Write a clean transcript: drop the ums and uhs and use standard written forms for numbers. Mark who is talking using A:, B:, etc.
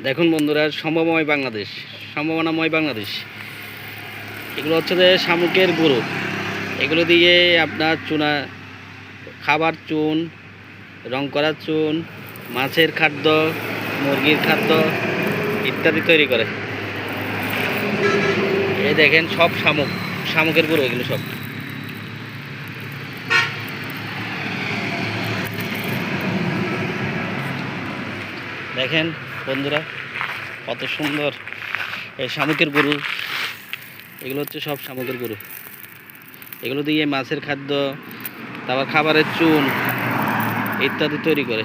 A: দেখুন বন্ধুরা, সম্ভাবনাময় বাংলাদেশ, সম্ভাবনাময় বাংলাদেশ। এগুলো হচ্ছে যে শামুকের গুঁড়ো। এগুলো দিয়ে আপনার চুনা, খাবার চুন, রং করার চুন, মাছের খাদ্য, মুরগির খাদ্য ইত্যাদি তৈরি করে। এই দেখেন সব শামুকের গুঁড়ো, এগুলো সব। দেখেন বন্ধুরা, কত সুন্দর এই শামুকের গুঁড়ো। এগুলো হচ্ছে সব শামুকের গুঁড়ো। এগুলো দিয়ে মাছের খাদ্য, তারপর খাবারের চুন ইত্যাদি তৈরি করে।